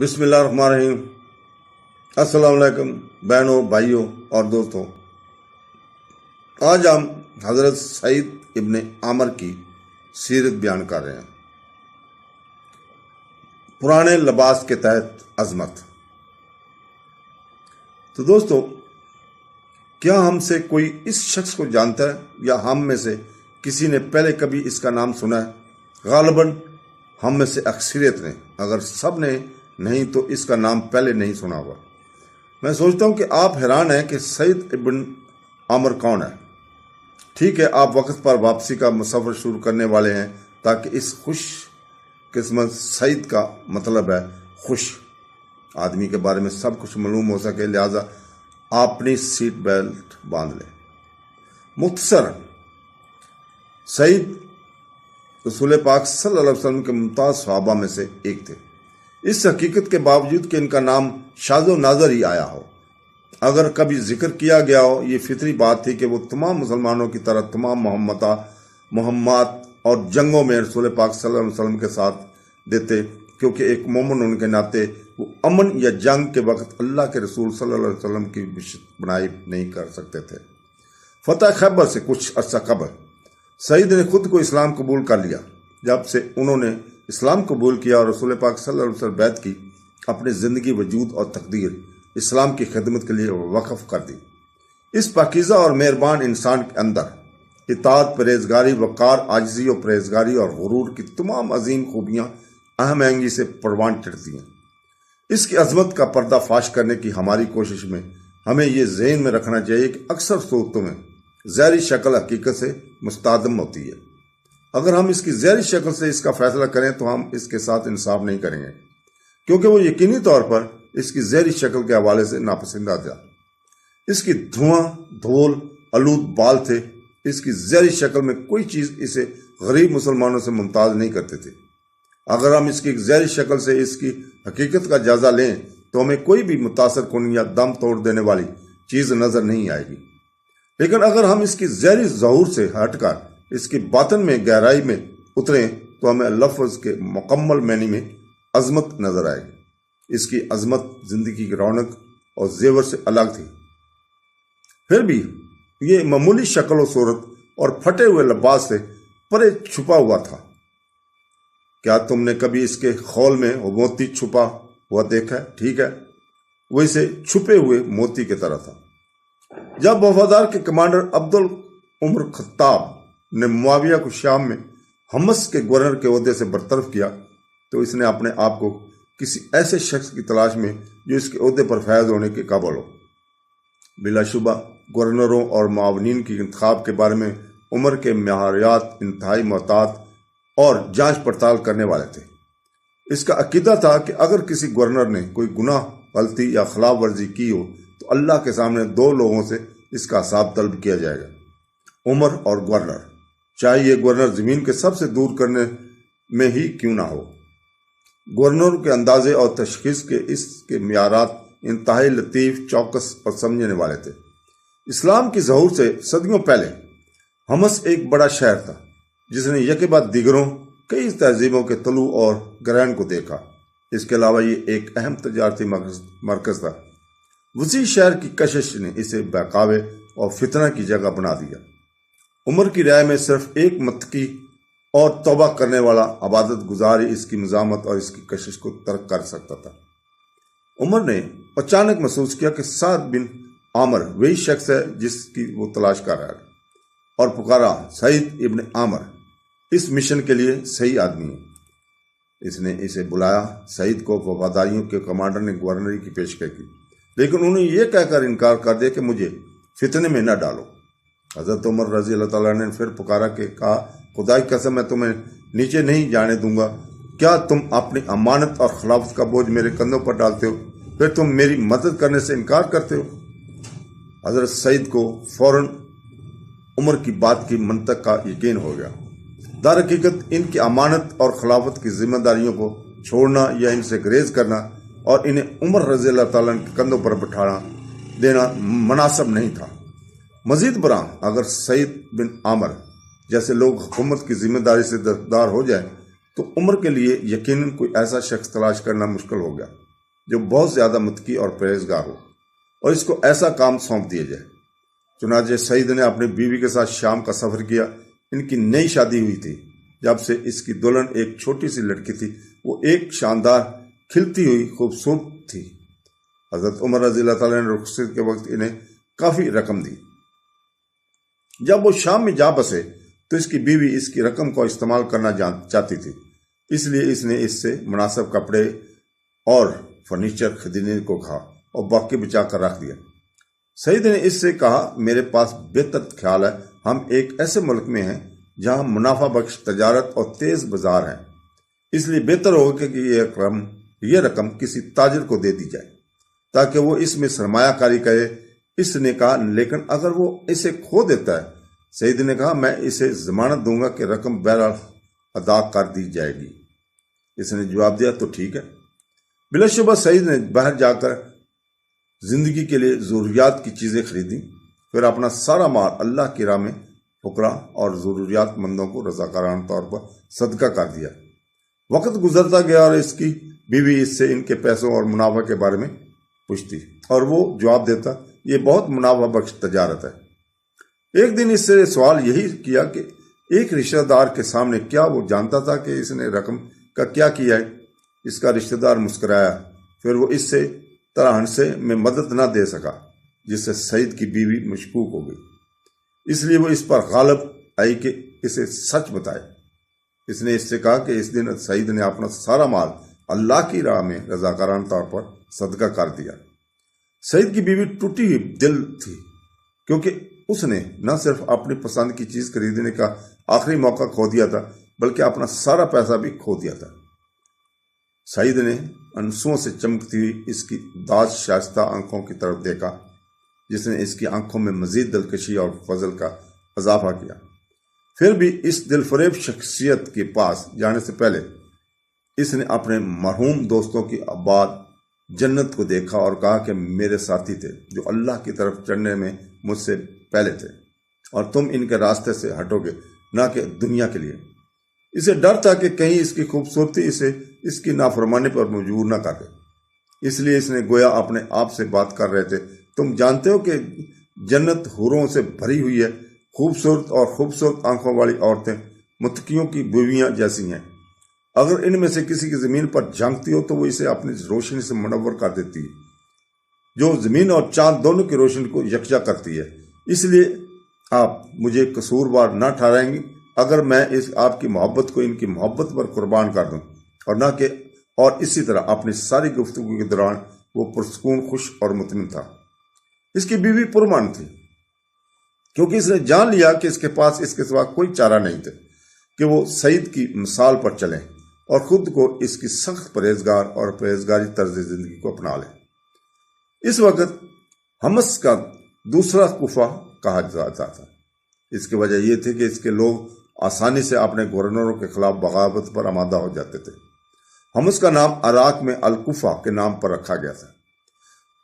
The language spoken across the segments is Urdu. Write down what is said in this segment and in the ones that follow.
بسم اللہ الرحمن الرحیم۔ السلام علیکم بہنوں، بھائیوں اور دوستوں، آج ہم حضرت سعید ابن عامر کی سیرت بیان کر رہے ہیں۔ پرانے لباس کے تحت عظمت۔ تو دوستو، کیا ہم سے کوئی اس شخص کو جانتا ہے یا ہم میں سے کسی نے پہلے کبھی اس کا نام سنا ہے؟ غالباً ہم میں سے اکثریت نے، اگر سب نے نہیں تو اس کا نام پہلے نہیں سنا ہوگا۔ میں سوچتا ہوں کہ آپ حیران ہیں کہ سعید ابن عامر کون ہے۔ ٹھیک ہے، آپ وقت پر واپسی کا سفر شروع کرنے والے ہیں تاکہ اس خوش قسمت سعید کا مطلب ہے خوش آدمی کے بارے میں سب کچھ معلوم ہو سکے، لہذا آپ اپنی سیٹ بیلٹ باندھ لیں۔ مختصر، سعید رسول پاک صلی اللہ علیہ وسلم کے ممتاز صحابہ میں سے ایک تھے، اس حقیقت کے باوجود کہ ان کا نام شاذ و نادر ہی آیا ہو۔ اگر کبھی ذکر کیا گیا ہو، یہ فطری بات تھی کہ وہ تمام مسلمانوں کی طرح تمام مہمات اور جنگوں میں رسول پاک صلی اللہ علیہ وسلم کے ساتھ دیتے، کیونکہ ایک مومن ان کے ناطے وہ امن یا جنگ کے وقت اللہ کے رسول صلی اللہ علیہ وسلم کی بنائی نہیں کر سکتے تھے۔ فتح خیبر سے کچھ عرصہ قبل سعید نے خود کو اسلام قبول کر لیا۔ جب سے انہوں نے اسلام قبول کیا اور رسول پاک صلی اللہ علیہ وسلم بیعت کی، اپنی زندگی، وجود اور تقدیر اسلام کی خدمت کے لیے وقف کر دی۔ اس پاکیزہ اور مہربان انسان کے اندر اطاعت، پرہیزگاری، وقار، عاجزی اور پرہیزگاری اور غرور کی تمام عظیم خوبیاں اہم آہنگی سے پروان چڑھتی ہیں۔ اس کی عظمت کا پردہ فاش کرنے کی ہماری کوشش میں ہمیں یہ ذہن میں رکھنا چاہیے کہ اکثر صورتوں میں ظاہری شکل حقیقت سے مستعدم ہوتی ہے۔ اگر ہم اس کی ظاہری شکل سے اس کا فیصلہ کریں تو ہم اس کے ساتھ انصاف نہیں کریں گے، کیونکہ وہ یقینی طور پر اس کی ظاہری شکل کے حوالے سے ناپسندیدہ تھا۔ اس کی دھواں دھول آلود بال تھے، اس کی ظاہری شکل میں کوئی چیز اسے غریب مسلمانوں سے ممتاز نہیں کرتے تھے۔ اگر ہم اس کی ظاہری شکل سے اس کی حقیقت کا جائزہ لیں تو ہمیں کوئی بھی متاثر کن یا دم توڑ دینے والی چیز نظر نہیں آئے گی، لیکن اگر ہم اس کی ظاہری ظہور سے ہٹ کر اس کی باطن میں گہرائی میں اتریں تو ہمیں لفظ کے مکمل معنی میں عظمت نظر آئے گی۔ اس کی عظمت زندگی کی رونق اور زیور سے الگ تھی، پھر بھی یہ معمولی شکل و صورت اور پھٹے ہوئے لباس سے پرے چھپا ہوا تھا۔ کیا تم نے کبھی اس کے خول میں موتی چھپا ہوا دیکھا ہے؟ ٹھیک ہے، وہ اسے چھپے ہوئے موتی کی طرح تھا۔ جب وفادار کے کمانڈر عبد العمر خطاب نے معاویہ کو شام میں حمص کے گورنر کے عہدے سے برطرف کیا تو اس نے اپنے آپ کو کسی ایسے شخص کی تلاش میں جو اس کے عہدے پر فائز ہونے کے قابل ہو۔ بلا شبہ گورنروں اور معاونین کی انتخاب کے بارے میں عمر کے معیارات انتہائی محتاط اور جانچ پڑتال کرنے والے تھے۔ اس کا عقیدہ تھا کہ اگر کسی گورنر نے کوئی گناہ، غلطی یا خلاف ورزی کی ہو تو اللہ کے سامنے دو لوگوں سے اس کا حساب طلب کیا جائے گا، عمر اور گورنر، چاہے یہ گورنر زمین کے سب سے دور کرنے میں ہی کیوں نہ ہو۔ گورنروں کے اندازے اور تشخیص کے اس کے معیارات انتہائی لطیف، چوکس اور سمجھنے والے تھے۔ اسلام کی ظہور سے صدیوں پہلے حمص ایک بڑا شہر تھا جس نے یکے بعد دیگروں کئی تہذیبوں کے طلوع اور گرہن کو دیکھا۔ اس کے علاوہ یہ ایک اہم تجارتی مرکز تھا۔ وسیع شہر کی کشش نے اسے بہکاوے اور فتنہ کی جگہ بنا دیا۔ عمر کی رائے میں صرف ایک متقی اور توبہ کرنے والا عبادت گزار ہی اس کی مزاحمت اور اس کی کشش کو ترک کر سکتا تھا۔ عمر نے اچانک محسوس کیا کہ سعد بن عامر وہی شخص ہے جس کی وہ تلاش کر رہا ہے، اور پکارا، سعید ابن عامر اس مشن کے لیے صحیح آدمی ہے۔ اس نے اسے بلایا۔ سعید کو وفاداریوں کے کمانڈر نے گورنری کی پیشکش کی، لیکن انہوں نے یہ کہہ کر انکار کر دیا کہ مجھے فتنے میں نہ ڈالو۔ حضرت عمر رضی اللہ تعالیٰ نے پھر پکارا کہ کہا، خدا کی قسم میں تمہیں نیچے نہیں جانے دوں گا۔ کیا تم اپنی امانت اور خلافت کا بوجھ میرے کندھوں پر ڈالتے ہو، پھر تم میری مدد کرنے سے انکار کرتے ہو؟ حضرت سعید کو فوراً عمر کی بات کی منطق کا یقین ہو گیا۔ در حقیقت ان کی امانت اور خلافت کی ذمہ داریوں کو چھوڑنا یا ان سے گریز کرنا اور انہیں عمر رضی اللہ تعالیٰ کے کندھوں پر بٹھانا دینا مناسب نہیں تھا۔ مزید برآں اگر سعید بن عامر جیسے لوگ حکومت کی ذمہ داری سے دردار ہو جائیں تو عمر کے لیے یقیناً کوئی ایسا شخص تلاش کرنا مشکل ہو گیا۔ جو بہت زیادہ متقی اور پرہیزگار ہو، اور اس کو ایسا کام سونپ دیا جائے۔ چنانچہ سعید نے اپنی بیوی کے ساتھ شام کا سفر کیا۔ ان کی نئی شادی ہوئی تھی۔ جب سے اس کی دلہن ایک چھوٹی سی لڑکی تھی، وہ ایک شاندار کھلتی ہوئی خوبصورت تھی۔ حضرت عمر رضی اللہ تعالیٰ نے رخصت کے وقت انہیں کافی رقم دی۔ جب وہ شام میں جا بسے تو اس کی بیوی اس کی رقم کو استعمال کرنا چاہتی تھی، اس لیے اس نے اس سے مناسب کپڑے اور فرنیچر خریدنے کو کہا اور باقی بچا کر رکھ دیا۔ سعید نے اس سے کہا، میرے پاس بہتر خیال ہے، ہم ایک ایسے ملک میں ہیں جہاں منافع بخش تجارت اور تیز بازار ہیں، اس لیے بہتر ہوگا کہ یہ رقم کسی تاجر کو دے دی جائے تاکہ وہ اس میں سرمایہ کاری کرے۔ اس نے کہا، لیکن اگر وہ اسے کھو دیتا ہے؟ سعید نے کہا، میں اسے ضمانت دوں گا کہ رقم بہرحال ادا کر دی جائے گی۔ اس نے جواب دیا، تو ٹھیک ہے۔ بلا شبہ سعید نے باہر جا کر زندگی کے لیے ضروریات کی چیزیں خریدیں، پھر اپنا سارا مال اللہ کی راہ میں فقراء اور ضروریات مندوں کو رضاکارانہ طور پر صدقہ کر دیا۔ وقت گزرتا گیا اور اس کی بیوی اس سے ان کے پیسوں اور منافع کے بارے میں پوچھتی اور وہ جواب دیتا، یہ بہت منافع بخش تجارت ہے۔ ایک دن اس سے سوال یہی کیا کہ ایک رشتہ دار کے سامنے، کیا وہ جانتا تھا کہ اس نے رقم کا کیا کیا ہے؟ اس کا رشتہ دار مسکرایا، پھر وہ اس سے طرح ہنسے میں مدد نہ دے سکا، جس سے سعید کی بیوی مشکوک ہو گئی۔ اس لیے وہ اس پر غالب آئی کہ اسے سچ بتائے۔ اس نے اس سے کہا کہ اس دن سعید نے اپنا سارا مال اللہ کی راہ میں رضاکارانہ طور پر صدقہ کر دیا۔ سعید کی بیوی ٹوٹی ہوئی دل تھی، کیونکہ اس نے نہ صرف اپنی پسند کی چیز خریدنے کا آخری موقع کھو دیا تھا، بلکہ اپنا سارا پیسہ بھی کھو دیا تھا۔ سعید نے آنسوؤں سے چمکتی ہوئی اس کی داج شائستہ آنکھوں کی طرف دیکھا، جس نے اس کی آنکھوں میں مزید دلکشی اور فضل کا اضافہ کیا۔ پھر بھی اس دل فریب شخصیت کے پاس جانے سے پہلے اس نے اپنے مرحوم دوستوں کی آباد جنت کو دیکھا اور کہا کہ میرے ساتھی تھے جو اللہ کی طرف چڑھنے میں مجھ سے پہلے تھے، اور تم ان کے راستے سے ہٹو گے، نہ کہ دنیا کے لیے۔ اسے ڈر تھا کہ کہیں اس کی خوبصورتی اسے اس کی نافرمانی پر مجبور نہ کر دے، اس لیے اس نے گویا اپنے آپ سے بات کر رہے تھے، تم جانتے ہو کہ جنت حوروں سے بھری ہوئی ہے، خوبصورت آنکھوں والی عورتیں متقیوں کی بیویاں جیسی ہیں۔ اگر ان میں سے کسی کی زمین پر جھانکتی ہو تو وہ اسے اپنی روشنی سے منور کر دیتی ہے، جو زمین اور چاند دونوں کی روشنی کو یکجا کرتی ہے۔ اس لیے آپ مجھے قصوروار نہ ٹھہرائیں گے اگر میں آپ کی محبت کو ان کی محبت پر قربان کر دوں، اور اسی طرح اپنی ساری گفتگو کے دوران وہ پرسکون، خوش اور مطمئن تھا۔ اس کی بیوی پرمان تھی، کیونکہ اس نے جان لیا کہ اس کے پاس اس کے سوا کوئی چارہ نہیں تھا کہ وہ سعید کی مثال پر چلیں اور خود کو اس کی سخت پرہیزگار اور پرہیزگاری طرز زندگی کو اپنا لیں۔ اس وقت حمص کا دوسرا کوفہ کہا جاتا تھا۔ اس کی وجہ یہ تھی کہ اس کے لوگ آسانی سے اپنے گورنروں کے خلاف بغاوت پر آمادہ ہو جاتے تھے۔ حمص کا نام عراق میں الکوفہ کے نام پر رکھا گیا تھا،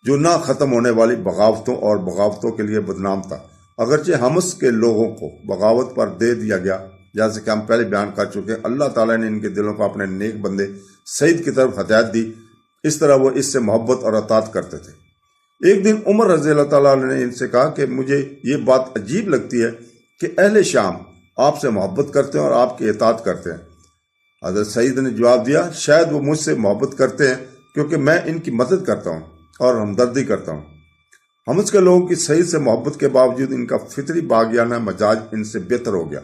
جو نہ ختم ہونے والی بغاوتوں اور بغاوتوں کے لیے بدنام تھا۔ اگرچہ حمص کے لوگوں کو بغاوت پر دے دیا گیا، جیسے کہ ہم پہلے بیان کر چکے، اللہ تعالیٰ نے ان کے دلوں کو اپنے نیک بندے سعید کی طرف ہدایت دی، اس طرح وہ اس سے محبت اور اطاعت کرتے تھے۔ ایک دن عمر رضی اللہ تعالیٰ نے ان سے کہا کہ مجھے یہ بات عجیب لگتی ہے کہ اہل شام آپ سے محبت کرتے ہیں اور آپ کی اطاعت کرتے ہیں۔ حضرت سعید نے جواب دیا، شاید وہ مجھ سے محبت کرتے ہیں کیونکہ میں ان کی مدد کرتا ہوں اور ہمدردی کرتا ہوں۔ حمص کے لوگوں کی سعید سے محبت کے باوجود ان کا فطری باغیانہ مزاج ان سے بہتر ہو گیا،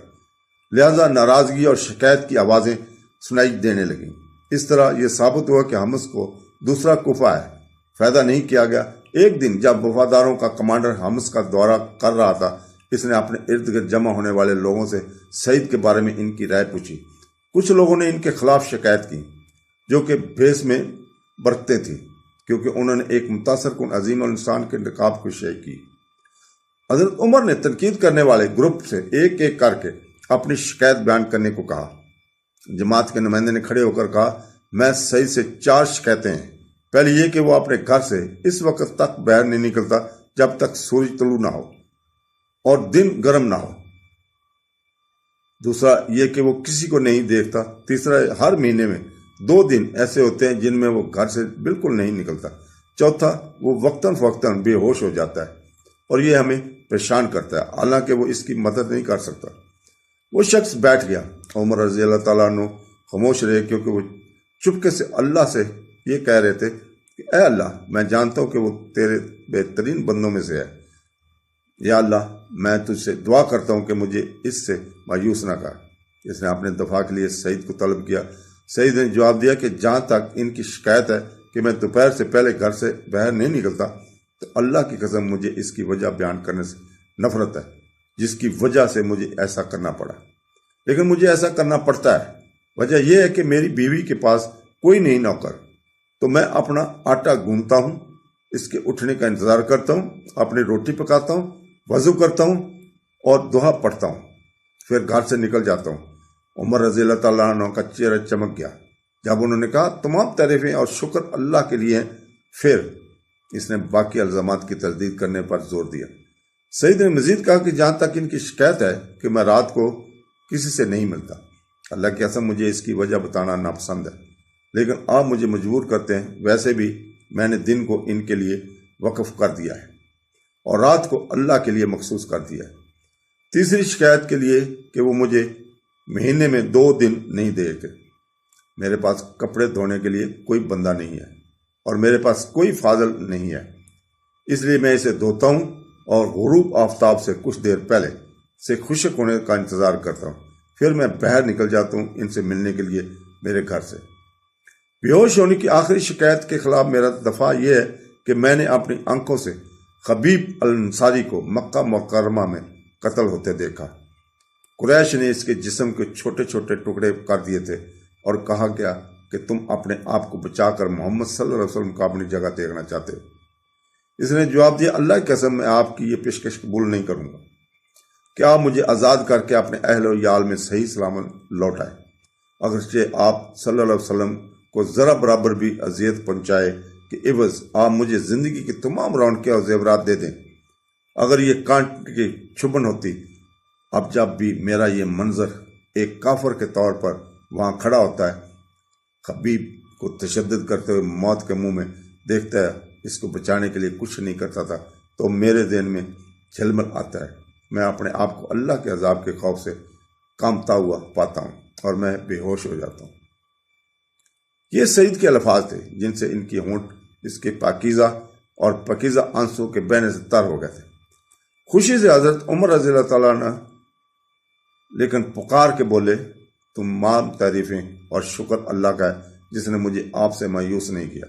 لہذا ناراضگی اور شکایت کی آوازیں سنائی دینے لگیں۔ اس طرح یہ ثابت ہوا کہ حمص کو دوسرا کوفہ ہے، فائدہ نہیں کیا گیا۔ ایک دن جب وفاداروں کا کمانڈر حمص کا دورہ کر رہا تھا، اس نے اپنے ارد گرد جمع ہونے والے لوگوں سے سعید کے بارے میں ان کی رائے پوچھی۔ کچھ لوگوں نے ان کے خلاف شکایت کی، جو کہ بھیس میں برتتے تھے، کیونکہ انہوں نے ایک متاثر کن عظیم الانسان کے نقاب کو شائع کی۔ حضرت عمر نے تنقید کرنے والے گروپ سے ایک ایک کر کے اپنی شکایت بیان کرنے کو کہا۔ جماعت کے نمائندے نے کھڑے ہو کر کہا، میں سعید سے 4 شکایتیں ہیں۔ پہلی یہ کہ وہ اپنے گھر سے اس وقت تک باہر نہیں نکلتا جب تک سورج طلوع نہ ہو اور دن گرم نہ ہو۔ دوسرا یہ کہ وہ کسی کو نہیں دیکھتا۔ تیسرا، ہر مہینے میں 2 دن ایسے ہوتے ہیں جن میں وہ گھر سے بالکل نہیں نکلتا، چوتھا وہ وقتاً فوقتاً بے ہوش ہو جاتا ہے اور یہ ہمیں پریشان کرتا ہے، حالانکہ وہ اس کی مدد نہیں کر سکتا۔ وہ شخص بیٹھ گیا۔ عمر رضی اللہ تعالیٰ عنہ خاموش رہے، کیونکہ وہ چپکے سے اللہ سے یہ کہہ رہے تھے کہ اے اللہ، میں جانتا ہوں کہ وہ تیرے بہترین بندوں میں سے ہے۔ یا اللہ، میں تجھ سے دعا کرتا ہوں کہ مجھے اس سے مایوس نہ کر۔ اس نے اپنے دفاع کے لیے سعید کو طلب کیا۔ سعید نے جواب دیا کہ جہاں تک ان کی شکایت ہے کہ میں دوپہر سے پہلے گھر سے باہر نہیں نکلتا، تو اللہ کی قسم مجھے اس کی وجہ بیان کرنے سے نفرت ہے، جس کی وجہ سے مجھے ایسا کرنا پڑا، لیکن مجھے ایسا کرنا پڑتا ہے۔ وجہ یہ ہے کہ میری بیوی کے پاس کوئی نہیں نوکر، تو میں اپنا آٹا گوندتا ہوں، اس کے اٹھنے کا انتظار کرتا ہوں، اپنی روٹی پکاتا ہوں، وضو کرتا ہوں اور دعا پڑھتا ہوں، پھر گھر سے نکل جاتا ہوں۔ عمر رضی اللہ تعالیٰ عنہ کا چہرہ چمک گیا جب انہوں نے کہا تمام تعریفیں اور شکر اللہ کے لیے ہیں۔ پھر اس نے باقی الزامات کی تردید کرنے پر زور دیا۔ سعید نے مزید کہا کہ جہاں تک ان کی شکایت ہے کہ میں رات کو کسی سے نہیں ملتا، اللہ کی قسم مجھے اس کی وجہ بتانا ناپسند ہے، لیکن آپ مجھے مجبور کرتے ہیں۔ ویسے بھی میں نے دن کو ان کے لیے وقف کر دیا ہے اور رات کو اللہ کے لیے مخصوص کر دیا ہے۔ تیسری شکایت کے لیے کہ وہ مجھے مہینے میں 2 دن نہیں دیتے۔ میرے پاس کپڑے دھونے کے لیے کوئی بندہ نہیں ہے اور میرے پاس کوئی فاضل نہیں ہے، اس لیے میں اسے دھوتا ہوں اور غروب آفتاب سے کچھ دیر پہلے سے خشک ہونے کا انتظار کرتا ہوں، پھر میں باہر نکل جاتا ہوں ان سے ملنے کے لیے میرے گھر سے۔ بے ہوش ہونے کی آخری شکایت کے خلاف میرا دفاع یہ ہے کہ میں نے اپنی آنکھوں سے خبیب الانصاری کو مکہ مکرمہ میں قتل ہوتے دیکھا۔ قریش نے اس کے جسم کے چھوٹے چھوٹے ٹکڑے کر دیے تھے اور کہا کیا کہ تم اپنے آپ کو بچا کر محمد صلی اللہ علیہ وسلم کو اپنی جگہ دیکھنا چاہتے ہو۔ اس نے جواب دیا اللہ کی قسم میں آپ کی یہ پیشکش قبول نہیں کروں گا کہ آپ مجھے آزاد کر کے اپنے اہل و یال میں صحیح سلامت لوٹائیں، اگرچہ آپ صلی اللہ علیہ وسلم کو ذرا برابر بھی اذیت پہنچائے کہ عوض آپ مجھے زندگی کی تمام رونقیں اور زیورات دے دیں۔ اگر یہ کانٹ کی چھبن ہوتی، اب جب بھی میرا یہ منظر ایک کافر کے طور پر وہاں کھڑا ہوتا ہے، خبیب کو تشدد کرتے ہوئے موت کے منہ میں دیکھتا ہے، اس کو بچانے کے لیے کچھ نہیں کرتا تھا، تو میرے ذہن میں جھلمل آتا ہے۔ میں اپنے آپ کو اللہ کے عذاب کے خوف سے کانپتا ہوا پاتا ہوں اور میں بے ہوش ہو جاتا ہوں۔ یہ سعید کے الفاظ تھے جن سے ان کی ہونٹ اس کے پاکیزہ اور پاکیزہ آنسوں کے بہنے سے تر ہو گئے تھے۔ خوشی سے حضرت عمر رضی اللہ تعالیٰ عنہ لیکن پکار کے بولے تمام تعریفیں اور شکر اللہ کا ہے جس نے مجھے آپ سے مایوس نہیں کیا۔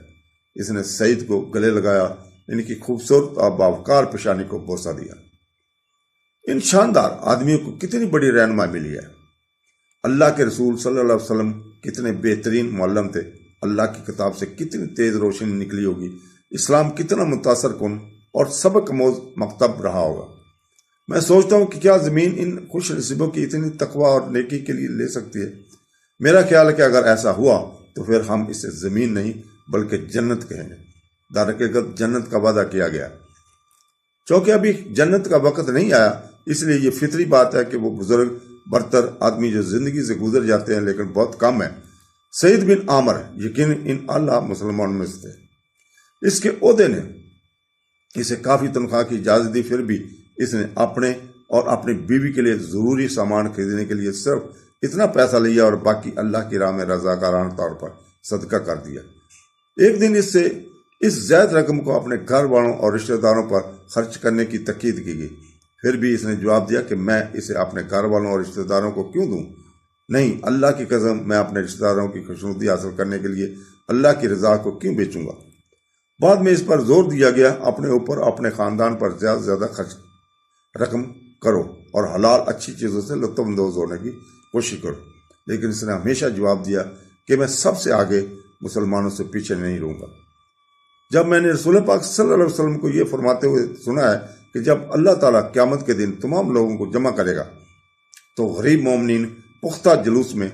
اس نے سعید کو گلے لگایا، ان کی خوبصورت اور باوقار پیشانی کو بوسہ دیا۔ ان شاندار آدمیوں کو کتنی بڑی رہنمائی ملی ہے۔ اللہ کے رسول صلی اللہ علیہ وسلم کتنے بہترین معلم تھے، اللہ کی کتاب سے کتنی تیز روشنی نکلی ہوگی، اسلام کتنا متاثر کن اور سبق آموز مکتب رہا ہوگا۔ میں سوچتا ہوں کہ کیا زمین ان خوش نصیبوں کی اتنی تقوی اور نیکی کے لیے لے سکتی ہے؟ میرا خیال ہے کہ اگر ایسا ہوا تو پھر ہم اسے زمین نہیں بلکہ جنت کہیں گے۔ در حقیقت جنت کا وعدہ کیا گیا، چونکہ ابھی جنت کا وقت نہیں آیا، اس لیے یہ فطری بات ہے کہ وہ بزرگ برتر آدمی جو زندگی سے گزر جاتے ہیں لیکن بہت کم ہے۔ سعید بن عامر یقین ان اللہ مسلمانوں میں سے تھے۔ اس کے عہدے نے اسے کافی تنخواہ کی اجازت دی، پھر بھی اس نے اپنے اور اپنی بیوی کے لیے ضروری سامان خریدنے کے لیے صرف اتنا پیسہ لیا اور باقی اللہ کی راہ میں رضاکارانہ طور پر صدقہ کر دیا۔ ایک دن اس سے اس زائد رقم کو اپنے گھر والوں اور رشتہ داروں پر خرچ کرنے کی تاکید کی گئی، پھر بھی اس نے جواب دیا کہ میں اسے اپنے گھر والوں اور رشتہ داروں کو کیوں دوں؟ نہیں، اللہ کی قسم میں اپنے رشتہ داروں کی خوشنودی حاصل کرنے کے لیے اللہ کی رضا کو کیوں بیچوں گا؟ بعد میں اس پر زور دیا گیا اپنے اوپر اپنے خاندان پر زیادہ سے زیادہ خرچ رقم کرو اور حلال اچھی چیزوں سے لطف اندوز ہونے کی کوشش کرو، لیکن اس نے ہمیشہ جواب دیا کہ میں سب سے آگے مسلمانوں سے پیچھے نہیں رہوں گا۔ جب میں نے رسول پاک صلی اللہ علیہ وسلم کو یہ فرماتے ہوئے سنا ہے کہ جب اللہ تعالیٰ قیامت کے دن تمام لوگوں کو جمع کرے گا تو غریب مومنین پختہ جلوس میں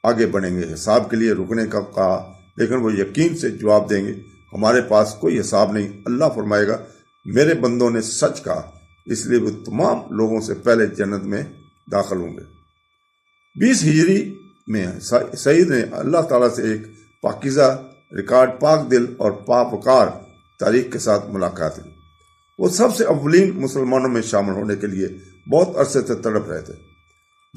آگے بڑھیں گے حساب کے لیے رکنے کا کہا، لیکن وہ یقین سے جواب دیں گے ہمارے پاس کوئی حساب نہیں۔ اللہ فرمائے گا میرے بندوں نے سچ کہا، اس لیے وہ تمام لوگوں سے پہلے جنت میں داخل ہوں گے۔ 20 ہجری میں سعید نے اللہ تعالیٰ سے ایک پاکیزہ ریکارڈ پاک دل اور پاپکار تاریخ کے ساتھ ملاقات ہوئی۔ وہ سب سے اولین مسلمانوں میں شامل ہونے کے لیے بہت عرصے سے تڑپ رہے تھے۔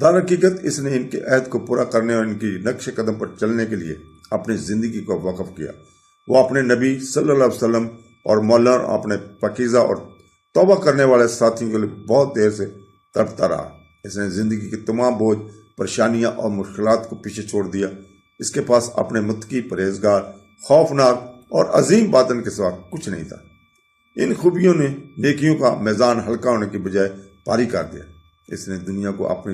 در حقیقت اس نے ان کے عہد کو پورا کرنے اور ان کی نقش قدم پر چلنے کے لیے اپنی زندگی کو وقف کیا۔ وہ اپنے نبی صلی اللہ علیہ وسلم اور مولا اور اپنے پاکیزہ اور توبہ کرنے والے ساتھیوں کے لیے بہت دیر سے تڑپتا رہا۔ اس نے زندگی کی تمام بوجھ، پریشانیاں اور مشکلات کو پیچھے چھوڑ دیا۔ اس کے پاس اپنے متقی، پرہیزگار، خوفناک اور عظیم باطن کے سوا کچھ نہیں تھا۔ ان خوبیوں نے نیکیوں کا میزان ہلکا ہونے کی بجائے بھاری کر دیا۔ اس نے دنیا کو اپنی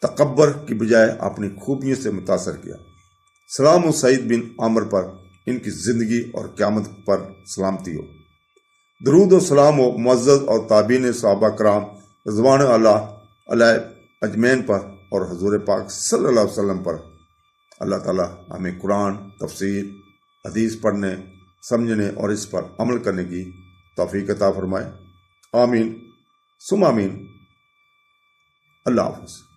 تکبر کی بجائے اپنی خوبیوں سے متاثر کیا۔ سلام و سعید بن عامر پر، ان کی زندگی اور قیامت پر سلامتی ہو۔ درود و سلام و معزز اور تابعین صحابہ کرام رضوان اللہ علیہ اجمعین پر اور حضور پاک صلی اللہ علیہ وسلم پر۔ اللہ تعالیٰ ہمیں قرآن، تفسیر، حدیث پڑھنے، سمجھنے اور اس پر عمل کرنے کی توفیق عطا فرمائے۔ آمین ثم آمین۔ اللہ حافظ۔